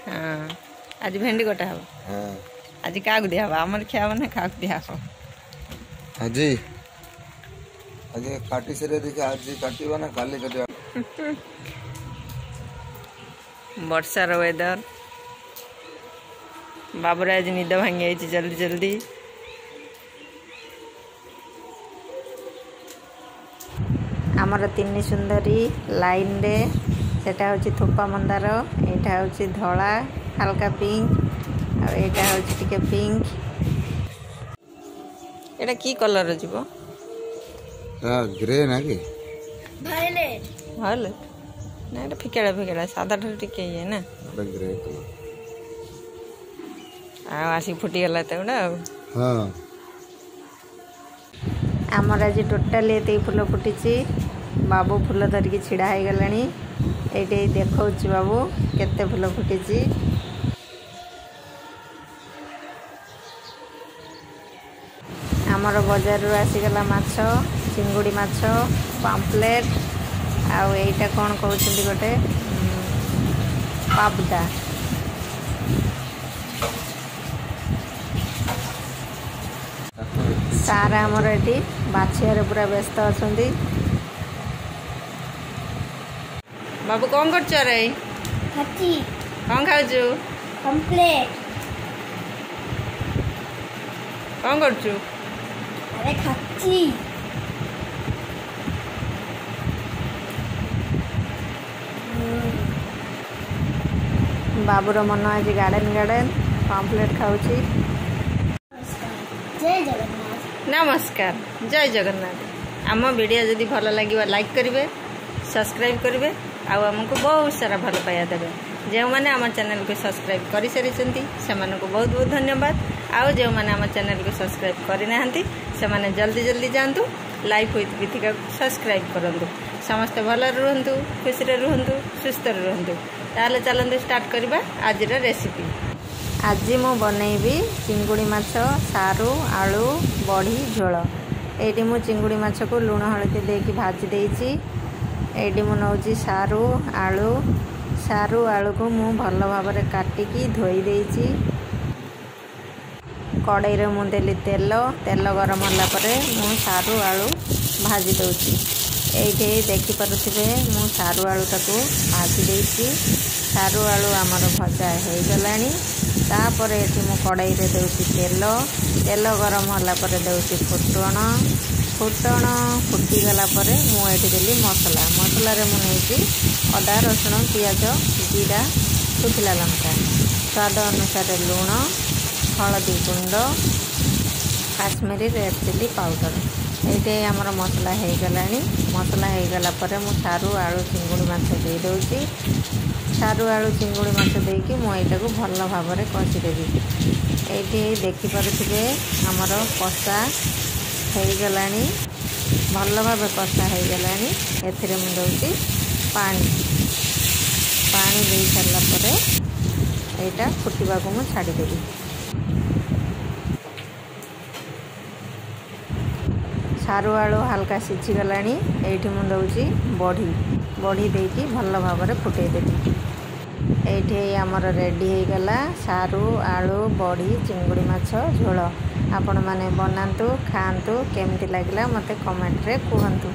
हाँ आज भेंडी गोटा हम हाँ आज क्या दिया आमर खिया ना क्या दिया आज आज काटी से देखिए आज काटिबा ना काली काटिबा वर्षार वेदर बाबूर आज निद भांगी जल्दी जल्दी आमर तीन सुंदरी लाइन रे सेटा होची थोपा मंदार एटा होची धला हल्का पिंक और एटा होची टिके पिंक एटा की कलर जीवो ग्रे ना कि वायलेट वायलेट ना एटा फिकेड़ा फिकेड़ा सादा ठर टिके ये ना ग्रे कलर आसी फुटी गला तोड़ा हां आमर आज टोटाली एते फुल फुटी बाबू फुल धरिकी छिड़ा हो गलानी ये देखा बाबू केते फुल फुटी आमर बजार रू आसीगला माछ चिंगुड़ी माछ पाम्पलेट आउ एटा कौन कहते गोटे पाबदा सारा आमर ये बाछियार पूरा व्यस्त अच्छा बाबू कौन कर रे कौन खाऊ कम्प्लीट कौन कर अरे खाची बाबूर मन आज गार्डन गार्डन कम्प्लीट खाऊ जय जगन्नाथ नमस्कार जय जगन्नाथ आम वीडियो जदि भल लगे लाइक करेंगे सब्सक्राइब करेंगे आमको बहुत सारा भल पाया देवे जो मैंने आम चैनल को सब्सक्राइब कर सारी से बहुत बहुत धन्यवाद आउ जो मैंने आम चैनल को सब्सक्राइब करना से जल्दी जल्दी जातु लाइफ विथ विथिका सब्सक्राइब करूँ समस्ते भल रुहतु खुशी रुहतु सुस्थ रुहतु ताले चलते स्टार्ट करवा आज रेसिपी आज मु बनैबी चिंगुड़ी माछ सारू आलू बड़ी झोल ये मु चिंगुड़ी माछ को लुण हलदी देकी भाजी देइछि एडी मु नौची सारू आलू को मु भल भाव में काटिकी धोई देइछि कड़ाई रे मु देली तेल गरम होला परे मु सारू आलू भाजी दउछि एठी देखि पारुथिबे मु सारू आलू ताको भाजी देइछि सारू आलू आमर भजा हो गलानी तापर ये मु कड़ाई रे देउछि तेल गरम होला परे देउछि फुटण फुटीगला मुझे देली मसला रे मु नहीं अदा रसुण पियाज जीरा शुखिला लंका स्वाद अनुसार लुण हलदी गुंड काश्मीरी रेड चिली पाउडर ये आमर मसला हो गलानी मसला हो गला मु सारू आलू चिंगुड़ी माछ दे दउछि सारू आलू चिंगुड़ी माछ देकी मु एटा को भल भाव में कषिदेवी ये देखि पारुथिबे आमर कषा हो गलानी भल भाव कषा हो गलानी एथिरे मु दउछि पानी दे सारला परे एटा फुटिबा को मु छाड़ी देबी सारू आलू हल्का सिझी गलानी एठी मु दउछि बड़ी देकी भल भाव में फुटई देबी ये आमर रेडी हो गला सारू आलू बड़ी चिंगुड़ी माछ झोल आपण माने बनातु खातु केमती लगिला मते कमेंट रे कहतु।